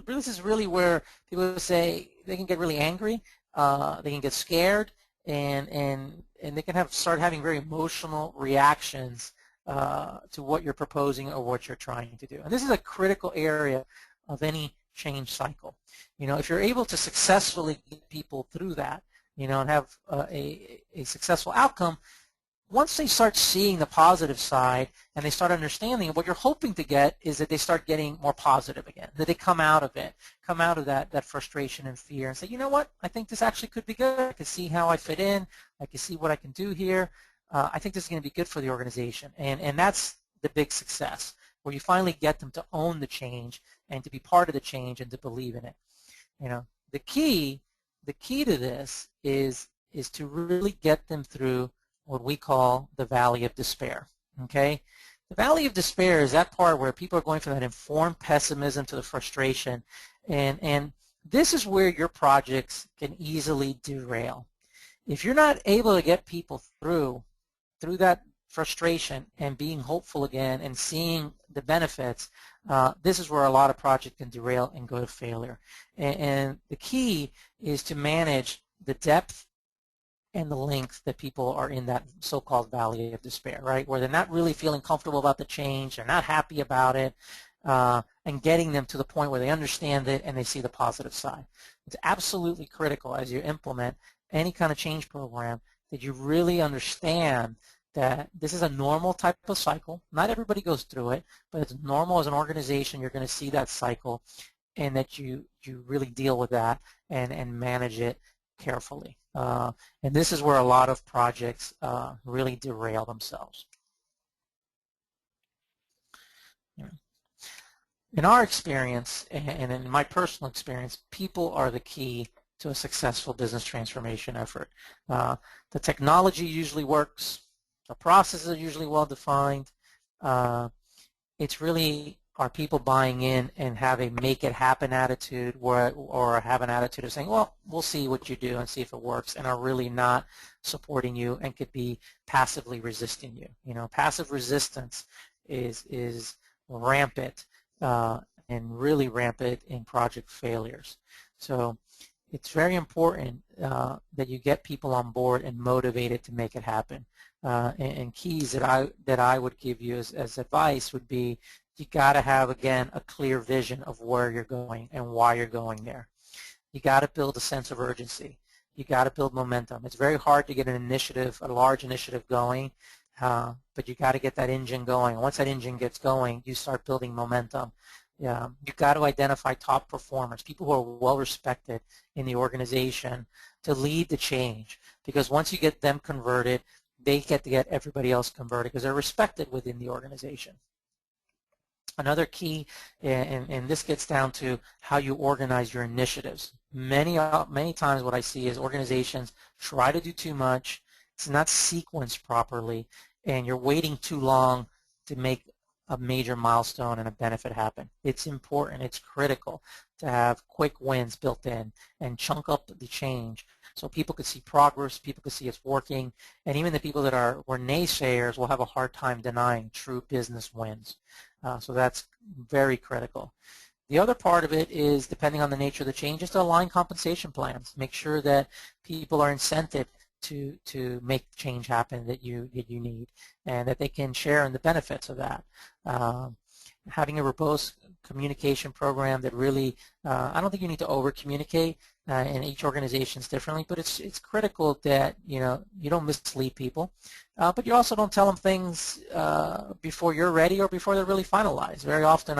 This is really where people say they can get really angry. They can get scared. And they can start having very emotional reactions to what you're proposing or what you're trying to do. And this is a critical area of any change cycle. If you're able to successfully get people through that, and have a successful outcome, once they start seeing the positive side and they start understanding, what you're hoping to get is that they start getting more positive again, that they come out of it, come out of that frustration and fear and say, you know what, I think this actually could be good. I can see how I fit in. I can see what I can do here. I think this is going to be good for the organization. And that's the big success, where you finally get them to own the change and to be part of the change and to believe in it. The key to this is to really get them through what we call the valley of despair. Okay, the valley of despair is that part where people are going from that informed pessimism to the frustration, and this is where your projects can easily derail. If you're not able to get people through that frustration and being hopeful again and seeing the benefits, this is where a lot of projects can derail and go to failure. And the key is to manage the depth and the length that people are in that so-called valley of despair, right, where they're not really feeling comfortable about the change, they're not happy about it, and getting them to the point where they understand it and they see the positive side. It's absolutely critical as you implement any kind of change program that you really understand that this is a normal type of cycle. Not everybody goes through it, but it's normal as an organization. You're going to see that cycle, and that you really deal with that and manage it carefully. And this is where a lot of projects really derail themselves. In our experience, and in my personal experience, people are the key to a successful business transformation effort. The technology usually works. The processes are usually well defined. Uh, it's really are people buying in and have a make it happen attitude or have an attitude of saying, well, we'll see what you do and see if it works, and are really not supporting you and could be passively resisting you. You know, passive resistance is rampant and really rampant in project failures. So it's very important that you get people on board and motivated to make it happen. And keys that I would give you as advice would be, you got to have, again, a clear vision of where you're going and why you're going there. You got to build a sense of urgency. You got to build momentum. It's very hard to get an initiative, a large initiative going, but you got to get that engine going. Once that engine gets going, you start building momentum. You've got to identify top performers, people who are well respected in the organization, to lead the change, because once you get them converted, they get to get everybody else converted because they're respected within the organization. Another key, and this gets down to how you organize your initiatives. Many times what I see is organizations try to do too much, it's not sequenced properly, and you're waiting too long to make a major milestone and a benefit happen. It's important, it's critical to have quick wins built in and chunk up the change so people could see progress, people could see it's working, and even the people that were naysayers will have a hard time denying true business wins. So that's very critical. The other part of it is, depending on the nature of the change, is to align compensation plans. Make sure that people are incented to make change happen that you need, and that they can share in the benefits of that. Having a robust communication program that really, I don't think you need to over-communicate, and each organization is differently, but it's critical that you don't mislead people, but you also don't tell them things before you're ready or before they're really finalized. Very often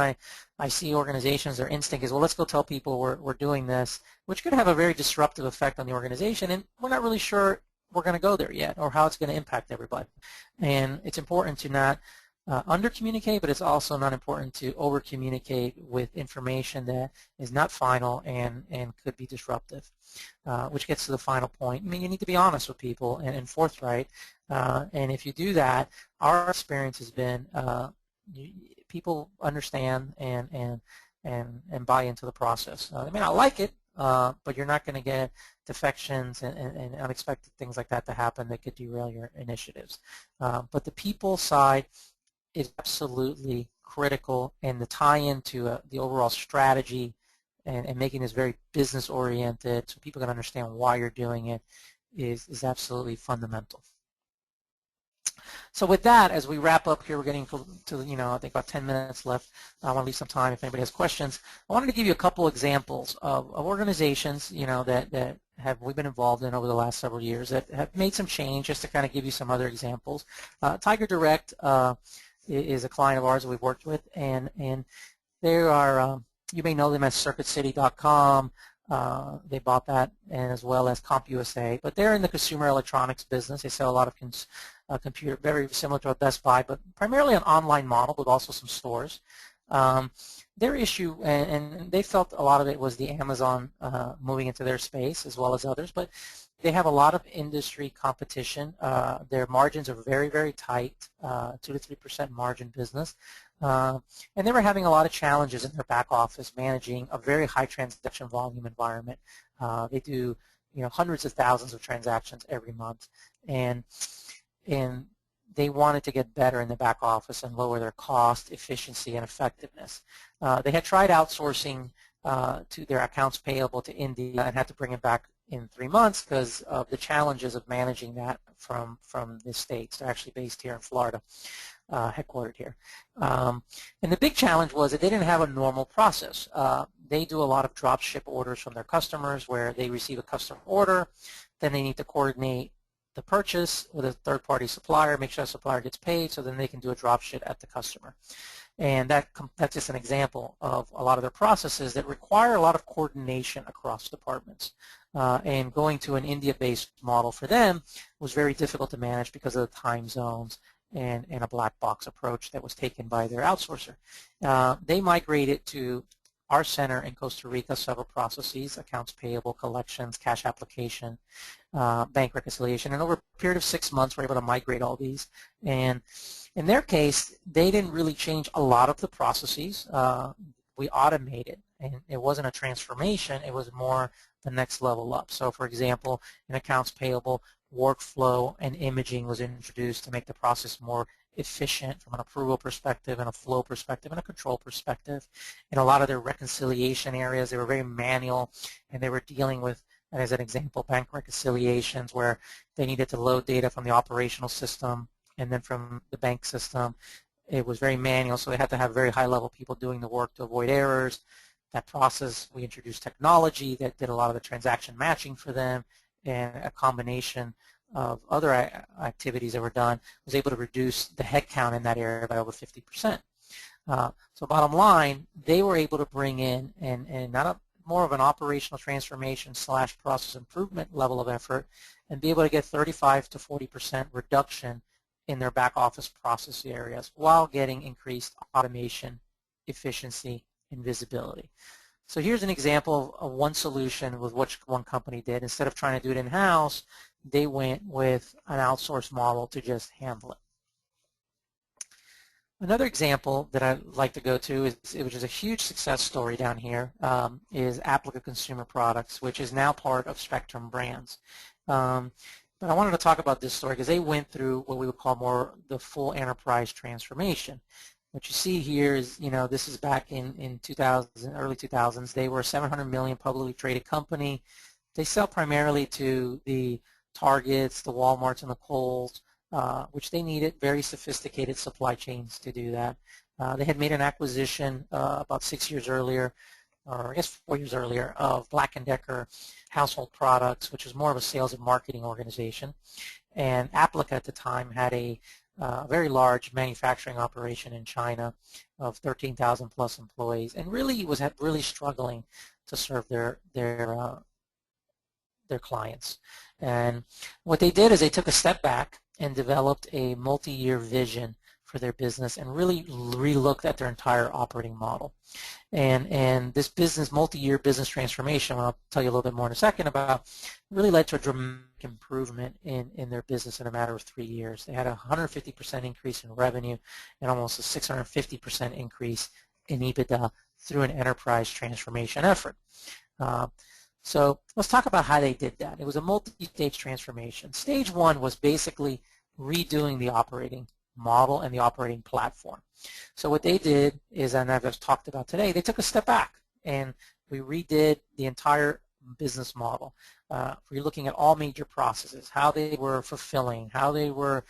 I see organizations, their instinct is, well, let's go tell people we're doing this, which could have a very disruptive effect on the organization, and we're not really sure we're going to go there yet or how it's going to impact everybody. And it's important to not under-communicate, but it's also not important to over-communicate with information that is not final and could be disruptive, which gets to the final point. I mean, you need to be honest with people and forthright, and if you do that, our experience has been people understand and buy into the process. They may not like it, but you're not going to get defections and unexpected things like that to happen that could derail your initiatives. But the people side is absolutely critical, and the tie-in to the overall strategy and making this very business-oriented so people can understand why you're doing it is absolutely fundamental. So with that, as we wrap up here, we're getting to I think about 10 minutes left. I want to leave some time if anybody has questions. I wanted to give you a couple examples of organizations that we've been involved in over the last several years that have made some change, just to kind of give you some other examples. Tiger Direct is a client of ours that we've worked with, and they are, you may know them as CircuitCity.com. They bought that, and as well as CompUSA, but they're in the consumer electronics business. They sell a lot of computer, very similar to a Best Buy, but primarily an online model with also some stores. Their issue, and they felt a lot of it was the Amazon moving into their space as well as others, but they have a lot of industry competition. Their margins are very, very tight, 2 to 3% margin business. And they were having a lot of challenges in their back office managing a very high transaction volume environment. They do hundreds of thousands of transactions every month, and they wanted to get better in the back office and lower their cost, efficiency, and effectiveness. They had tried outsourcing to their accounts payable to India and had to bring it back in 3 months because of the challenges of managing that from the States. They're actually based here in Florida, headquartered here. And the big challenge was that they didn't have a normal process. They do a lot of drop ship orders from their customers where they receive a customer order, then they need to coordinate the purchase with a third-party supplier, make sure the supplier gets paid, so then they can do a drop ship at the customer. And that's just an example of a lot of their processes that require a lot of coordination across departments. And going to an India-based model for them was very difficult to manage because of the time zones and a black box approach that was taken by their outsourcer. They migrated to our center in Costa Rica several processes: accounts payable, collections, cash application, bank reconciliation. And over a period of 6 months, we're able to migrate all these. And in their case, they didn't really change a lot of the processes. We automated, and it wasn't a transformation. It was more the next level up. So, for example, in accounts payable, workflow and imaging was introduced to make the process more efficient from an approval perspective and a flow perspective and a control perspective. In a lot of their reconciliation areas, they were very manual, and they were dealing with, as an example, bank reconciliations where they needed to load data from the operational system and then from the bank system. It was very manual, so they had to have very high-level people doing the work to avoid errors. That process, we introduced technology that did a lot of the transaction matching for them, and a combination of other activities that were done was able to reduce the headcount in that area by over 50%. So bottom line, they were able to bring in and not a more of an operational transformation / process improvement level of effort and be able to get 35 to 40% reduction in their back office process areas while getting increased automation, efficiency, and visibility. So here's an example of one solution with what one company did. Instead of trying to do it in-house, they went with an outsourced model to just handle it. Another example that I'd like to go to, which is a huge success story down here, is Applica Consumer Products, which is now part of Spectrum Brands. But I wanted to talk about this story because they went through what we would call more the full enterprise transformation. What you see here is, this is back in 2000, early 2000s. They were a $700 million publicly traded company. They sell primarily to the Targets, the Walmarts, and the Kohl's, which they needed very sophisticated supply chains to do that. They had made an acquisition about 6 years earlier, or I guess 4 years earlier, of Black & Decker Household Products, which was more of a sales and marketing organization. And Applica at the time had a very large manufacturing operation in China of 13,000 plus employees, and really was really struggling to serve their clients. And what they did is they took a step back and developed a multi-year vision for their business and really relooked at their entire operating model. And this multi-year business transformation, I'll tell you a little bit more in a second about, really led to a dramatic improvement in their business in a matter of 3 years. They had a 150% increase in revenue and almost a 650% increase in EBITDA through an enterprise transformation effort. So let's talk about how they did that. It was a multi-stage transformation. Stage one was basically redoing the operating model and the operating platform. So what they did is, and I've just talked about today, they took a step back and we redid the entire business model. We're looking at all major processes, how they were fulfilling, how they were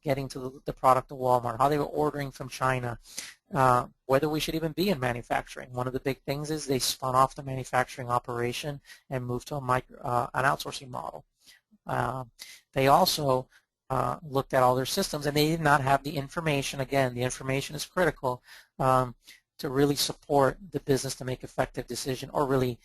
getting to the product to Walmart, how they were ordering from China, whether we should even be in manufacturing. One of the big things is they spun off the manufacturing operation and moved to an outsourcing model. They also looked at all their systems, and they did not have the information. Again, the information is critical to really support the business to make effective decisions or really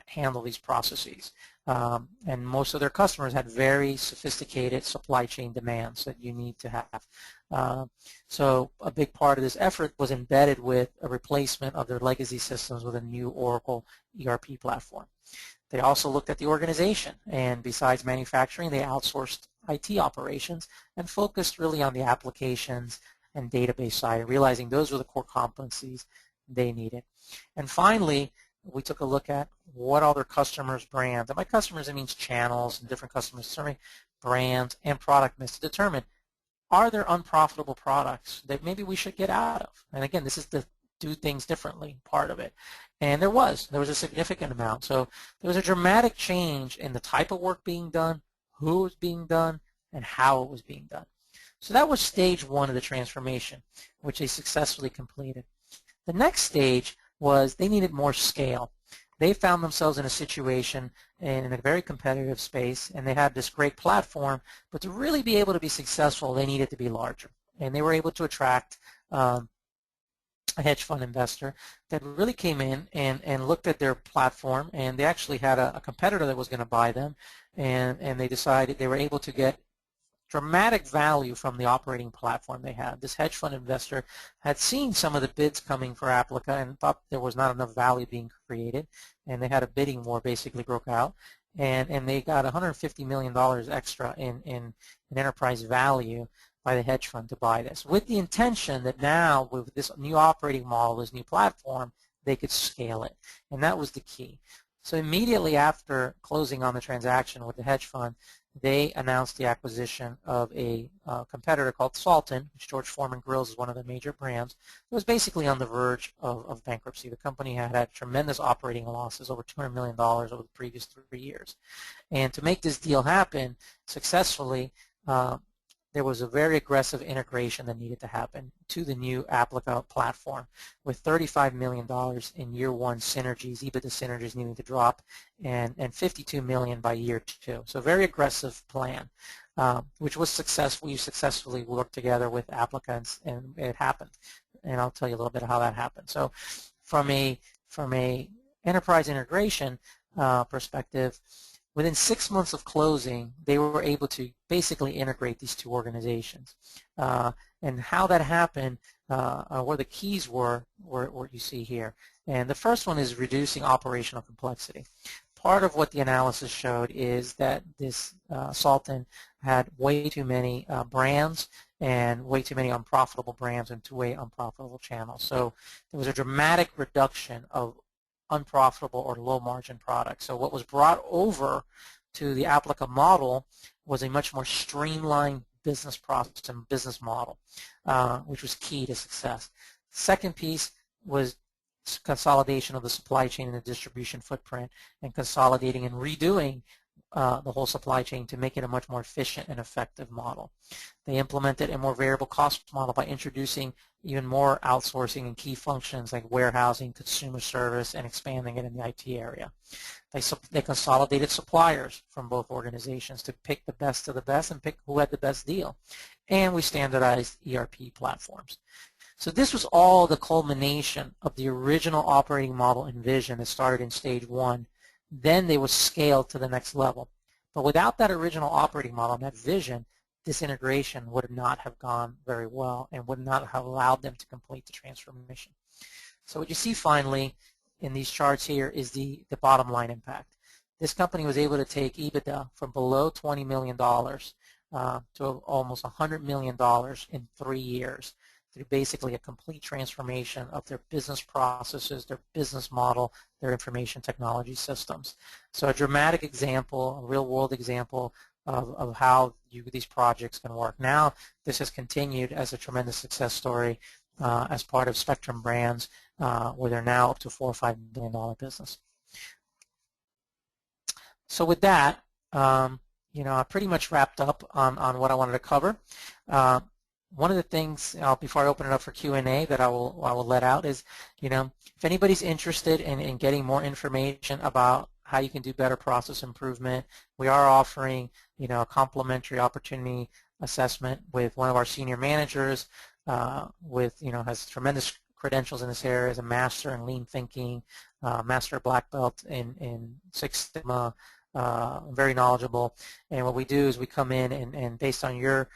handle these processes. And most of their customers had very sophisticated supply chain demands that you need to have. So a big part of this effort was embedded with a replacement of their legacy systems with a new Oracle ERP platform. They also looked at the organization, and besides manufacturing, they outsourced IT operations and focused really on the applications and database side, realizing those were the core competencies they needed. And finally, we took a look at what are their customers' brands. And by customers, it means channels and different customers serving brands and product mix to determine, are there unprofitable products that maybe we should get out of? And again, this is the do things differently part of it. And there was a significant amount. So there was a dramatic change in the type of work being done, who was being done, and how it was being done. So that was stage one of the transformation, which they successfully completed. The next stage was they needed more scale. They found themselves in a situation in a very competitive space, and they had this great platform, but to really be able to be successful, they needed to be larger. And they were able to attract a hedge fund investor that really came in and looked at their platform, and they actually had a competitor that was going to buy them, and they decided they were able to get dramatic value from the operating platform they had. This hedge fund investor had seen some of the bids coming for Applica and thought there was not enough value being created, and they had a bidding war basically broke out, and they got $150 million extra in enterprise value by the hedge fund to buy this, with the intention that now with this new operating model, this new platform, they could scale it, and that was the key. So immediately after closing on the transaction with the hedge fund, they announced the acquisition of a competitor called Salton, which George Foreman Grills is one of the major brands. It was basically on the verge of bankruptcy. The company had tremendous operating losses, over $200 million over the previous 3 years. And to make this deal happen successfully, there was a very aggressive integration that needed to happen to the new Applica platform, with $35 million in year one synergies, EBITDA synergies needing to drop, and $52 million by year 2. So a very aggressive plan, which was successful. We successfully worked together with Applica, and it happened. And I'll tell you a little bit of how that happened. So from a enterprise integration perspective, within 6 months of closing, they were able to basically integrate these two organizations. And how that happened, where the keys were what you see here. And the first one is reducing operational complexity. Part of what the analysis showed is that this Salton had way too many brands and way too many unprofitable brands and two-way unprofitable channels. So there was a dramatic reduction of unprofitable or low-margin products. So what was brought over to the Applica model was a much more streamlined business process and business model, which was key to success. Second piece was consolidation of the supply chain and the distribution footprint, and consolidating and redoing the whole supply chain to make it a much more efficient and effective model. They implemented a more variable cost model by introducing even more outsourcing in key functions like warehousing, consumer service, and expanding it in the IT area. They consolidated suppliers from both organizations to pick the best of the best and pick who had the best deal. And we standardized ERP platforms. So this was all the culmination of the original operating model and vision that started in stage 1. Then they were scaled to the next level. But without that original operating model and that vision, this integration would not have gone very well and would not have allowed them to complete the transformation. So what you see finally in these charts here is the bottom line impact. This company was able to take EBITDA from below $20 million to almost $100 million in 3 years, through basically a complete transformation of their business processes, their business model, their information technology systems. So a dramatic example, a real-world example of how these projects can work. Now, this has continued as a tremendous success story as part of Spectrum Brands, where they're now up to $4 or $5 billion business. So with that, I pretty much wrapped up on what I wanted to cover. One of the things, before I open it up for Q&A, that I will let out is, if anybody's interested in getting more information about how you can do better process improvement, we are offering, a complimentary opportunity assessment with one of our senior managers, has tremendous credentials in this area, as a master in lean thinking, master black belt in Six Sigma, very knowledgeable. And what we do is we come in and based on your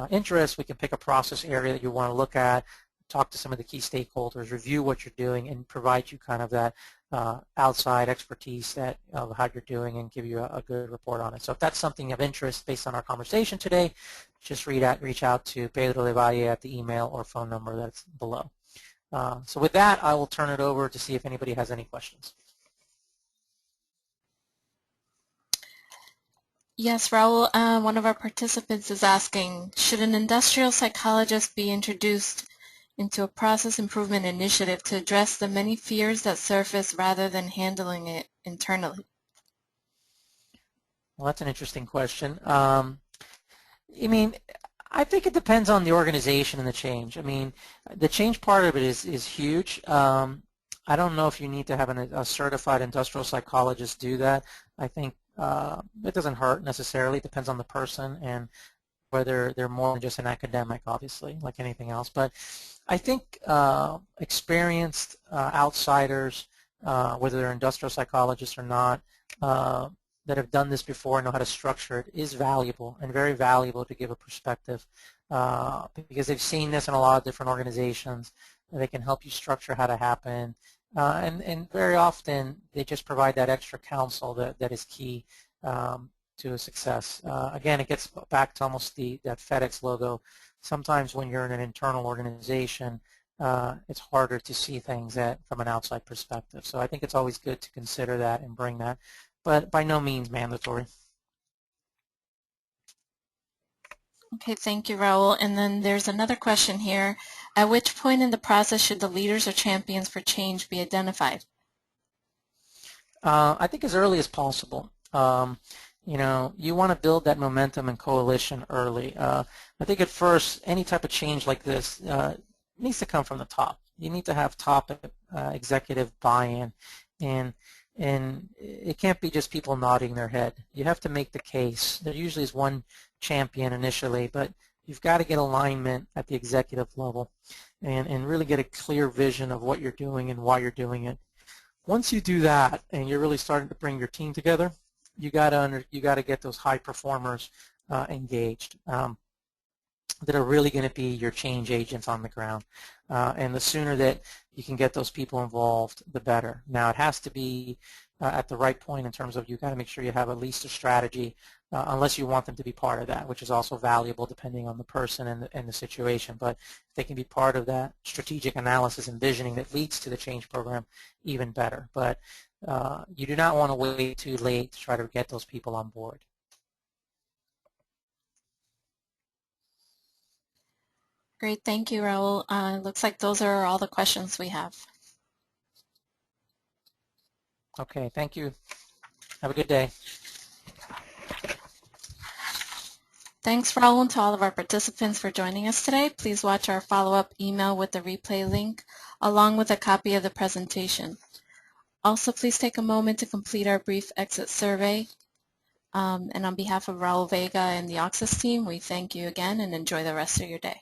interest, we can pick a process area that you want to look at, talk to some of the key stakeholders, review what you're doing, and provide you kind of that outside expertise of how you're doing and give you a good report on it. So if that's something of interest based on our conversation today, just reach out to Pedro Levalle at the email or phone number that's below. So with that, I will turn it over to see if anybody has any questions. Yes, Raul, one of our participants is asking, should an industrial psychologist be introduced into a process improvement initiative to address the many fears that surface rather than handling it internally? Well, that's an interesting question. I think it depends on the organization and the change. The change part of it is huge. I don't know if you need to have a certified industrial psychologist do that. I think it doesn't hurt necessarily. It depends on the person and whether they're more than just an academic, obviously, like anything else. But I think experienced outsiders, whether they're industrial psychologists or not, that have done this before and know how to structure it is valuable and very valuable to give a perspective because they've seen this in a lot of different organizations. They can help you structure how to happen. And very often they just provide that extra counsel that is key to a success. Again, it gets back to almost that FedEx logo. Sometimes when you're in an internal organization, it's harder to see things from an outside perspective. So I think it's always good to consider that and bring that, but by no means mandatory. Okay, thank you, Raul. And then there's another question here. At which point in the process should the leaders or champions for change be identified? I think as early as possible. You want to build that momentum and coalition early. I think at first, any type of change like this needs to come from the top. You need to have top executive buy-in, and it can't be just people nodding their head. You have to make the case. There usually is one champion initially, but you've got to get alignment at the executive level and really get a clear vision of what you're doing and why you're doing it. Once you do that and you're really starting to bring your team together, you got to get those high performers engaged that are really going to be your change agents on the ground. And the sooner that you can get those people involved, the better. Now, it has to be at the right point in terms of you got to make sure you have at least a strategy, unless you want them to be part of that, which is also valuable depending on the person and the situation. But if they can be part of that strategic analysis and visioning that leads to the change program, even better. But you do not want to wait too late to try to get those people on board. Great, thank you, Raul. Looks like those are all the questions we have. Okay, thank you. Have a good day. Thanks, Raul, and to all of our participants for joining us today. Please watch our follow-up email with the replay link, along with a copy of the presentation. Also, please take a moment to complete our brief exit survey. And on behalf of Raul Vega and the Auxis team, we thank you again and enjoy the rest of your day.